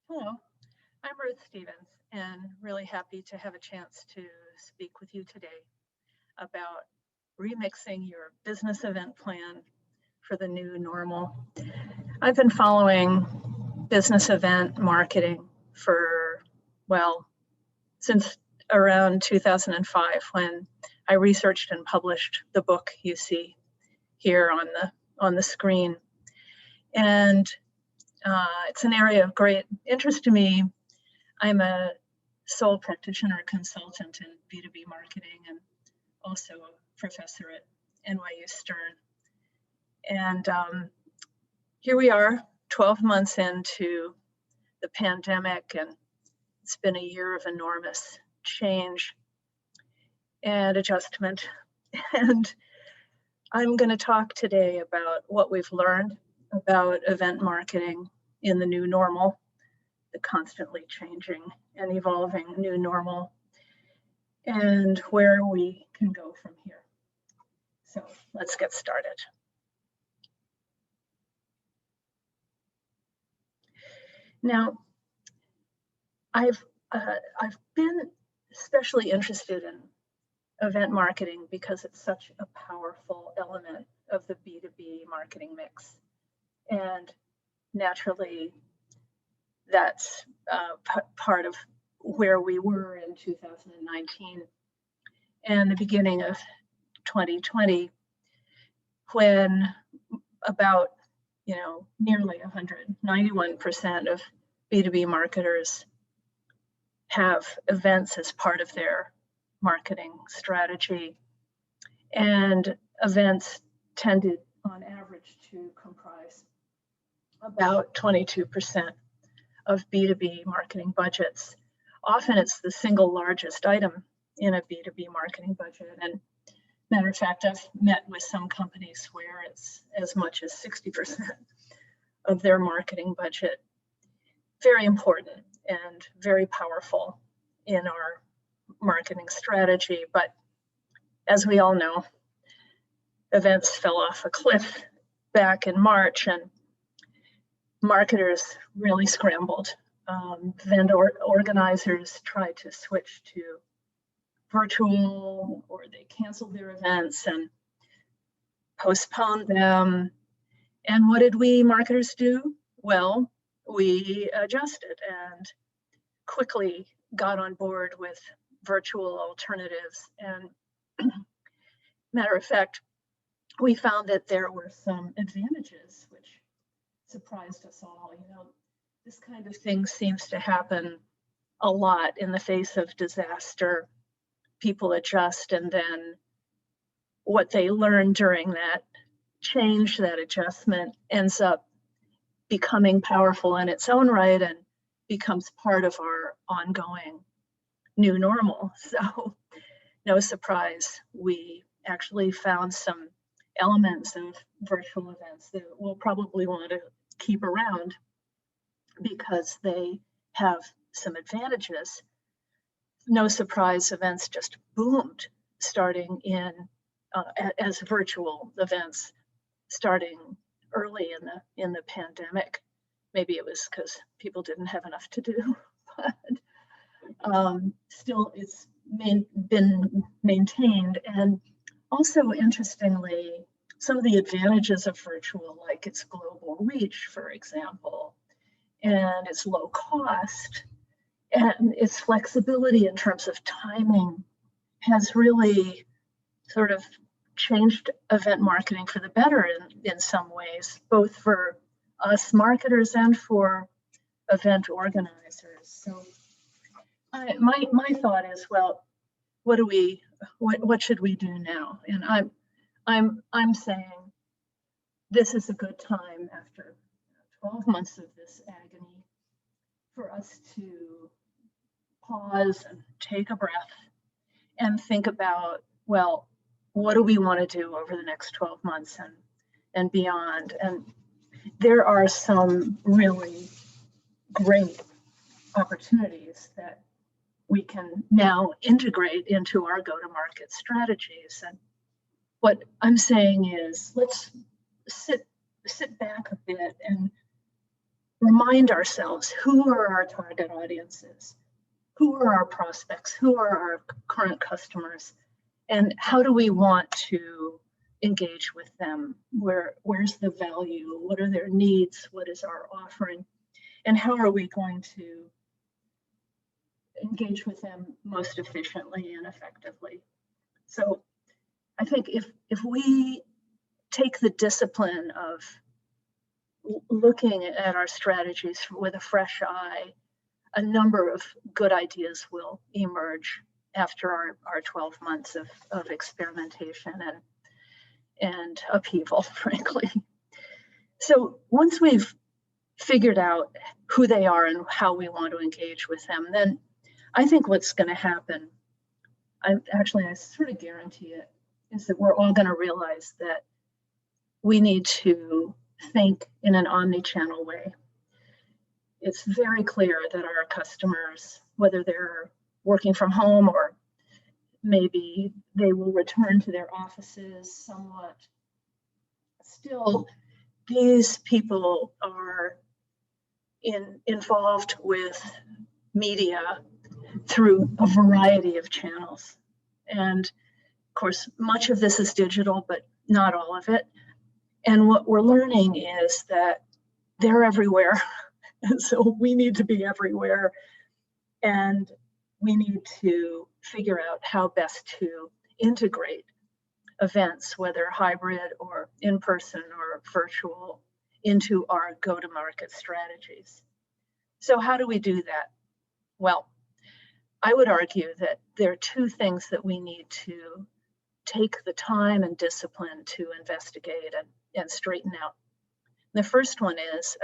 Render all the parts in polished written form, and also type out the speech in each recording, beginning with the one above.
Hello, I'm Ruth Stevens, and really happy to have a chance to speak with you today about remixing your business event plan for the new normal. I've been following business event marketing for, well, since around 2005 when I researched and published the book you see here on the screen. And it's an area of great interest to me. I'm a sole practitioner consultant in B2B marketing and also a professor at NYU Stern. And here we are, 12 months into the pandemic, and it's been a year of enormous change and adjustment. And I'm going to talk today about what we've learned about event marketing in the new normal, the constantly changing and evolving new normal, and where we can go from here. So let's get started. Now, I've been especially interested in event marketing because it's such a powerful element of the B2B marketing mix. And naturally, that's part of where we were in 2019 and the beginning of 2020, when about nearly 191% of B2B marketers have events as part of their marketing strategy, and events tended on average to comprise about 22% of B2B marketing budgets. Often it's the single largest item in a B2B marketing budget. And matter of fact, I've met with some companies where it's as much as 60% of their marketing budget. Very important and very powerful in our marketing strategy. But as we all know, events fell off a cliff back in March, and marketers really scrambled. Vendor organizers tried to switch to virtual, or they canceled their events and postponed them. And what did we marketers do? Well, we adjusted and quickly got on board with virtual alternatives. And matter of fact, we found that there were some advantages which surprised us all. This kind of thing seems to happen a lot in the face of disaster. People adjust, and then what they learn during that change, that adjustment, ends up becoming powerful in its own right and becomes part of our ongoing new normal. So no surprise, we actually found some elements of virtual events that we'll probably want to keep around because they have some advantages. No surprise, events just boomed starting as virtual events starting early in the pandemic. Maybe it was because people didn't have enough to do, but still it's been maintained. And also, interestingly, some of the advantages of virtual, like its global reach, for example, and its low cost, and its flexibility in terms of timing, has really sort of changed event marketing for the better in some ways, both for us marketers and for event organizers. So my thought is, well, what should we do now? And I'm saying this is a good time after 12 months of this agony for us to pause and take a breath and think about, well, what do we want to do over the next 12 months and beyond? And there are some really great opportunities that we can now integrate into our go-to-market strategies. And what I'm saying is, let's sit back a bit and remind ourselves, who are our target audiences? Who are our prospects? Who are our current customers? And how do we want to engage with them? Where's the value? What are their needs? What is our offering? And how are we going to engage with them most efficiently and effectively? So I think if we take the discipline of looking at our strategies with a fresh eye, a number of good ideas will emerge after our 12 months of experimentation and upheaval, frankly. So once we've figured out who they are and how we want to engage with them, then I think what's going to happen, I sort of guarantee it, is that we're all going to realize that we need to think in an omni-channel way. It's very clear that our customers, whether they're working from home or maybe they will return to their offices somewhat, still these people are involved with media through a variety of channels. And of course, much of this is digital, but not all of it. And what we're learning is that they're everywhere. And so we need to be everywhere. And we need to figure out how best to integrate events, whether hybrid or in person or virtual, into our go-to-market strategies. So how do we do that? Well, I would argue that there are two things that we need to take the time and discipline to investigate and straighten out. The first one is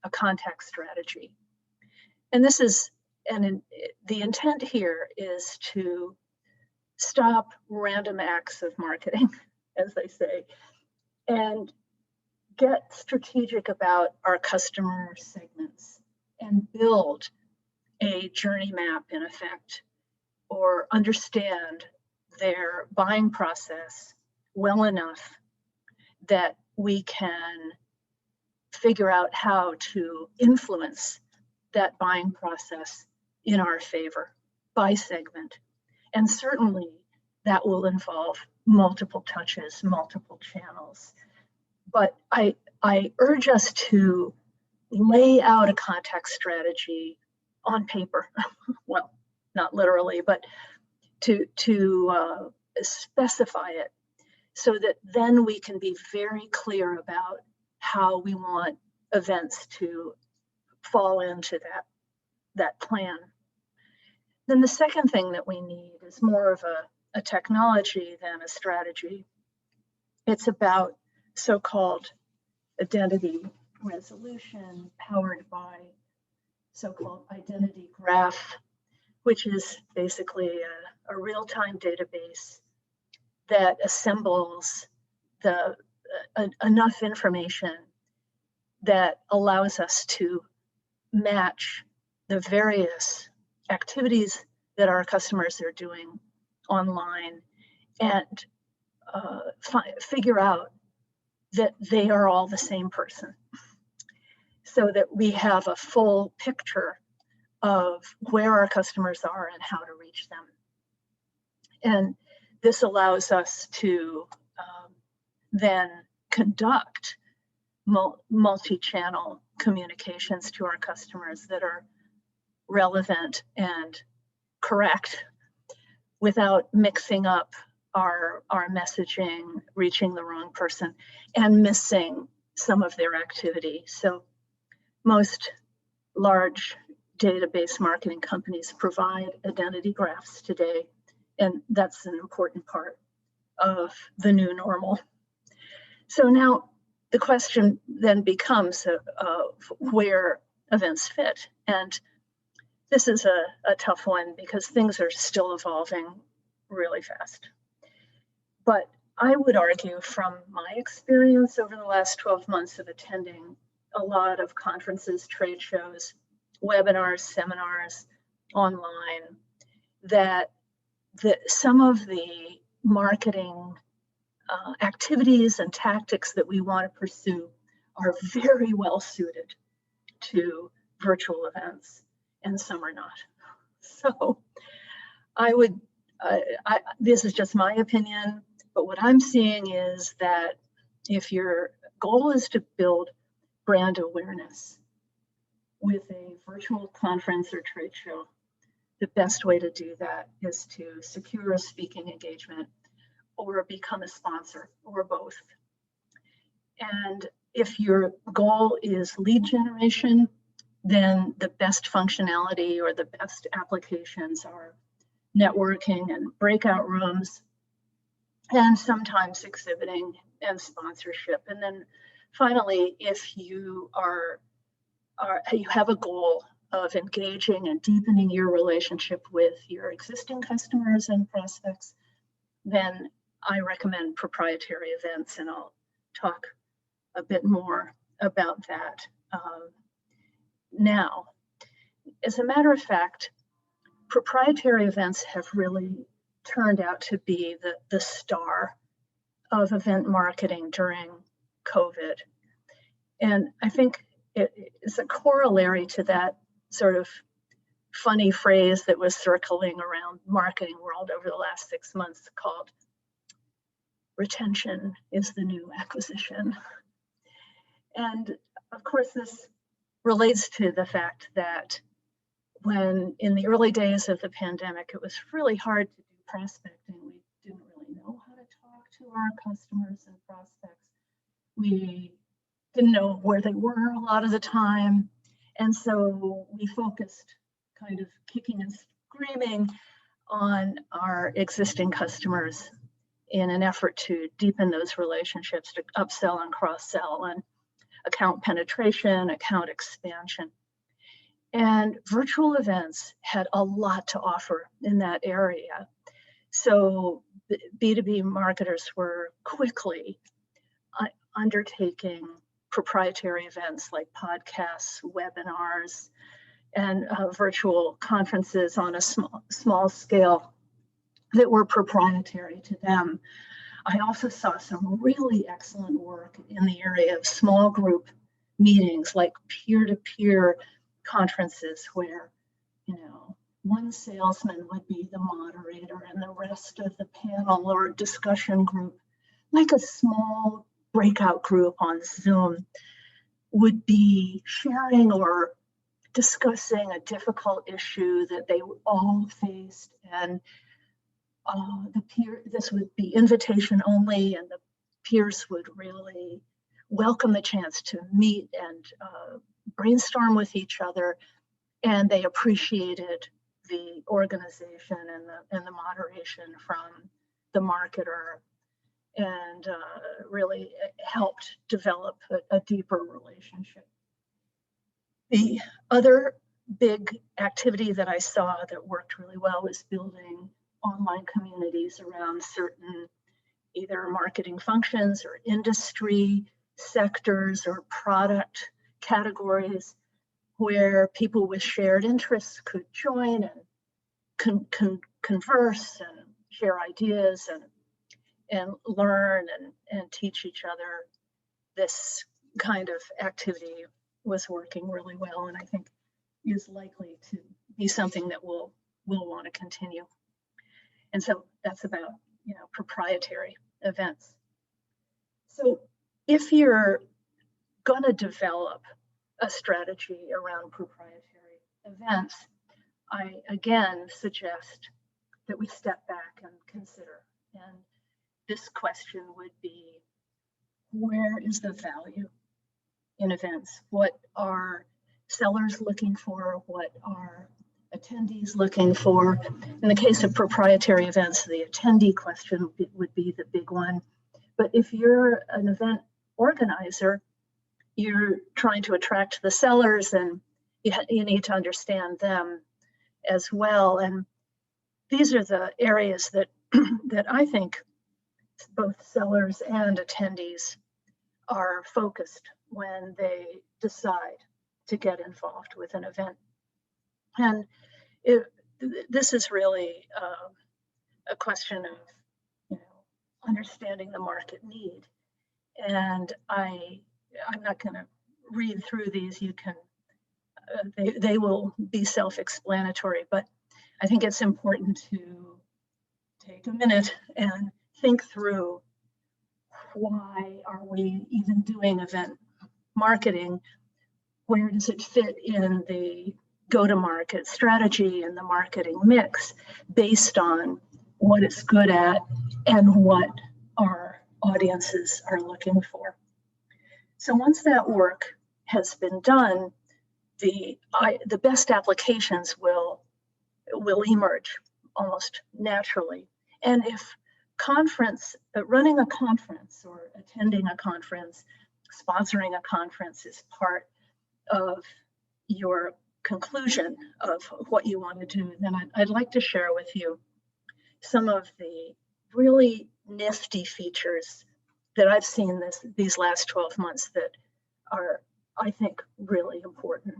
a contact strategy. And this is, the intent here is to stop random acts of marketing, as they say, and get strategic about our customer segments and build a journey map, in effect, or understand their buying process well enough that we can figure out how to influence that buying process in our favor by segment. And certainly that will involve multiple touches, multiple channels. But I urge us to lay out a contact strategy on paper. Well, not literally, but to specify it so that then we can be very clear about how we want events to fall into that plan. Then the second thing that we need is more of a technology than a strategy. It's about so-called identity resolution powered by so-called identity graph, which is basically a real-time database that assembles enough information that allows us to match the various activities that our customers are doing online and figure out that they are all the same person, so that we have a full picture of where our customers are and how to reach them. And this allows us to then conduct multi-channel communications to our customers that are relevant and correct without mixing up our messaging, reaching the wrong person, and missing some of their activity. So most large database marketing companies provide identity graphs today, and that's an important part of the new normal. So now the question then becomes where events fit. And this is a tough one because things are still evolving really fast. But I would argue from my experience over the last 12 months of attending a lot of conferences, trade shows, webinars, seminars online, that some of the marketing activities and tactics that we want to pursue are very well suited to virtual events and some are not. So I would, this is just my opinion, but what I'm seeing is that if your goal is to build brand awareness with a virtual conference or trade show, the best way to do that is to secure a speaking engagement or become a sponsor or both. And if your goal is lead generation, then the best functionality or the best applications are networking and breakout rooms, and sometimes exhibiting and sponsorship. And then finally, if you you have a goal of engaging and deepening your relationship with your existing customers and prospects, then I recommend proprietary events, and I'll talk a bit more about that now. As a matter of fact, proprietary events have really turned out to be the star of event marketing during COVID. And I think it is a corollary to that sort of funny phrase that was circling around marketing world over the last 6 months called retention is the new acquisition. And of course, this relates to the fact that when in the early days of the pandemic, it was really hard to do prospecting. We didn't really know how to talk to our customers and prospects. We didn't know where they were a lot of the time. And so we focused kind of kicking and screaming on our existing customers in an effort to deepen those relationships, to upsell and cross-sell and account penetration, account expansion. And virtual events had a lot to offer in that area. So B2B marketers were quickly undertaking proprietary events like podcasts, webinars, and virtual conferences on a small scale that were proprietary to them. I also saw some really excellent work in the area of small group meetings, like peer-to-peer conferences where, one salesman would be the moderator and the rest of the panel or discussion group, like a small breakout group on Zoom, would be sharing or discussing a difficult issue that they all faced. And this would be invitation only, and the peers would really welcome the chance to meet and brainstorm with each other, and they appreciated the organization and the moderation from the marketer, and really helped develop a deeper relationship. The other big activity that I saw that worked really well was building online communities around certain either marketing functions or industry sectors or product categories where people with shared interests could join and converse and share ideas and learn and teach each other. This kind of activity was working really well, and I think is likely to be something that we'll want to continue. And so that's about proprietary events. So if you're going to develop a strategy around proprietary events, I again suggest that we step back and consider. And this question would be, where is the value in events? What are sellers looking for? What are attendees looking for? In the case of proprietary events, the attendee question would be the big one. But if you're an event organizer, you're trying to attract the sellers, and you need to understand them as well. And these are the areas that that I think both sellers and attendees are focused when they decide to get involved with an event. And this is really a question of understanding the market need. And I'm not going to read through these. You can they will be self-explanatory, but I think it's important to take a minute and think through, why are we even doing event marketing? Where does it fit in the go-to-market strategy and the marketing mix based on what it's good at and what our audiences are looking for? So once that work has been done, the best applications will emerge almost naturally. And if running a conference or attending a conference, sponsoring a conference is part of your conclusion of what you want to do, then I'd like to share with you some of the really nifty features that I've seen these last 12 months that are, I think, really important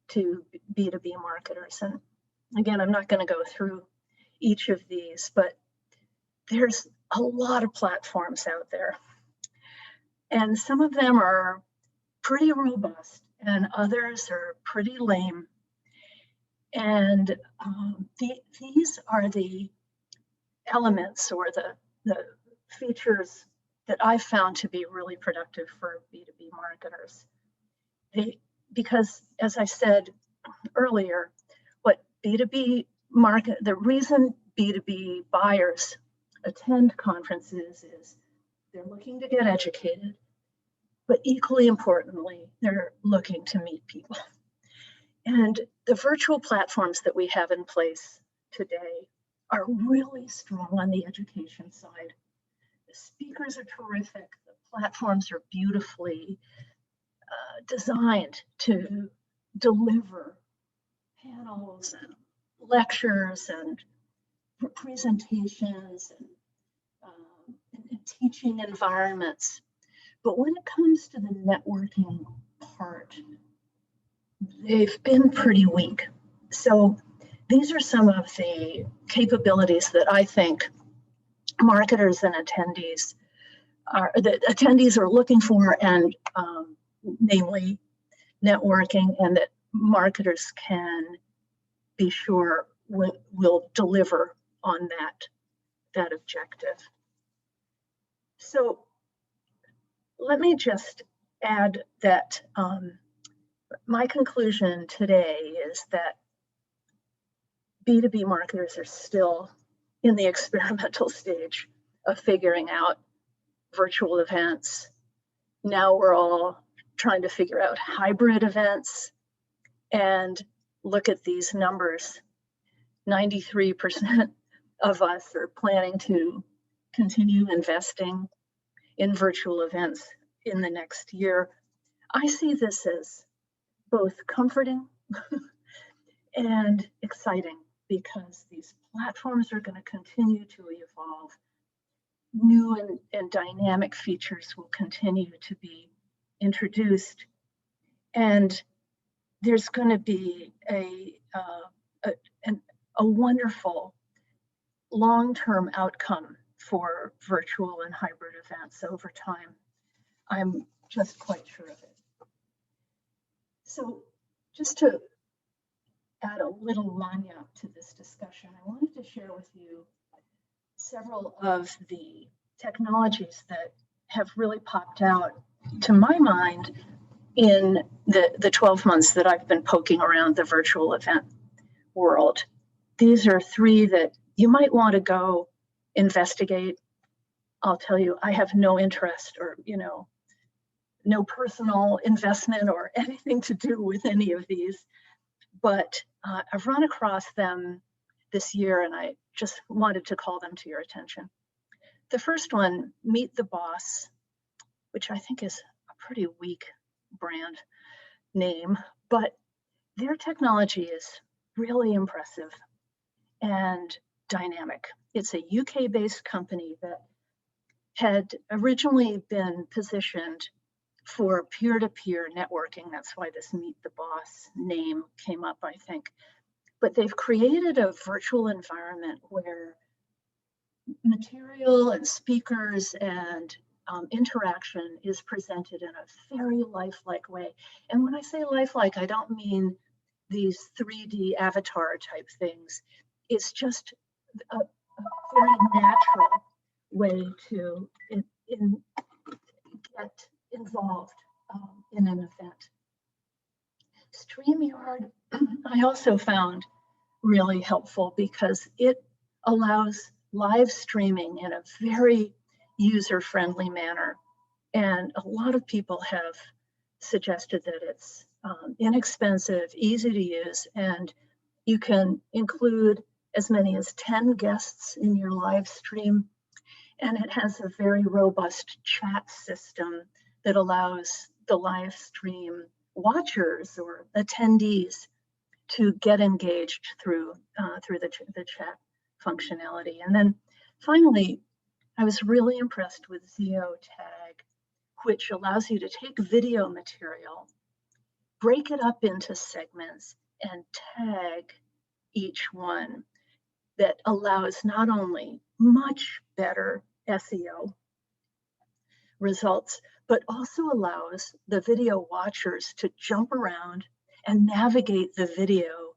to B2B marketers. And again, I'm not going to go through each of these, but there's a lot of platforms out there. And some of them are pretty robust and others are pretty lame. And these are the elements or the features that I've found to be really productive for B2B marketers. Because as I said earlier, the reason B2B buyers attend conferences is they're looking to get educated, but equally importantly, they're looking to meet people. And the virtual platforms that we have in place today are really strong on the education side. The speakers are terrific. The platforms are beautifully designed to deliver panels and lectures and presentations and teaching environments. But when it comes to the networking part, they've been pretty weak. So these are some of the capabilities that I think marketers and attendees are looking for, and namely networking, and that marketers can be sure will deliver on that objective. So let me just add that my conclusion today is that B2B marketers are still in the experimental stage of figuring out virtual events. Now we're all trying to figure out hybrid events, and look at these numbers. 93% of us are planning to continue investing in virtual events in the next year. I see this as both comforting and exciting, because these platforms are going to continue to evolve. New and dynamic features will continue to be introduced, and there's going to be a wonderful long-term outcome for virtual and hybrid events over time. I'm just quite sure of it. So just to add a little lagniappe to this discussion, I wanted to share with you several of the technologies that have really popped out to my mind in the 12 months that I've been poking around the virtual event world. These are three that you might want to go investigate. I'll tell you, I have no interest or, no personal investment or anything to do with any of these, but I've run across them this year and I just wanted to call them to your attention. The first one, Meet the Boss, which I think is a pretty weak brand name, but their technology is really impressive and dynamic. It's a UK-based company that had originally been positioned for peer-to-peer networking. That's why this Meet the Boss name came up, I think. But they've created a virtual environment where material and speakers and interaction is presented in a very lifelike way. And when I say lifelike, I don't mean these 3D avatar type things is just a very natural way to get involved in an event. StreamYard, I also found really helpful because it allows live streaming in a very user-friendly manner. And a lot of people have suggested that it's inexpensive, easy to use, and you can include as many as 10 guests in your live stream. And it has a very robust chat system that allows the live stream watchers or attendees to get engaged through the chat functionality. And then finally, I was really impressed with Tag, which allows you to take video material, break it up into segments, and tag each one. That allows not only much better SEO results, but also allows the video watchers to jump around and navigate the video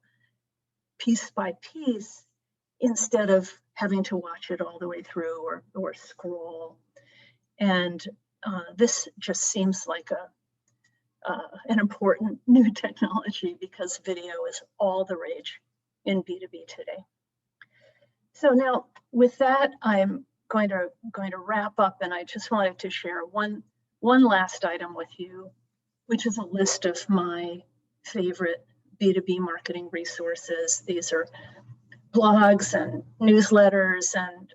piece by piece instead of having to watch it all the way through or scroll. And this just seems like an important new technology because video is all the rage in B2B today. So now with that, I'm going to wrap up, and I just wanted to share one last item with you, which is a list of my favorite B2B marketing resources. These are blogs and newsletters and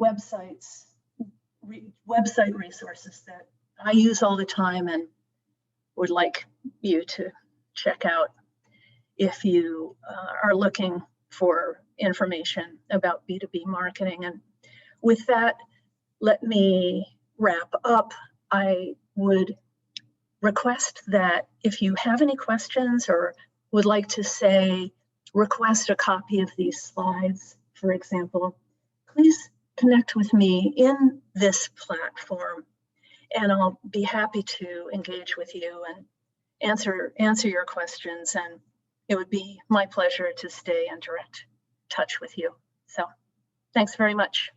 website resources that I use all the time and would like you to check out if you are looking for information about B2B marketing. And with that, let me wrap up. I would request that if you have any questions or would like to request a copy of these slides, for example, please connect with me in this platform and I'll be happy to engage with you and answer your questions. And it would be my pleasure to stay in direct touch with you. So thanks very much.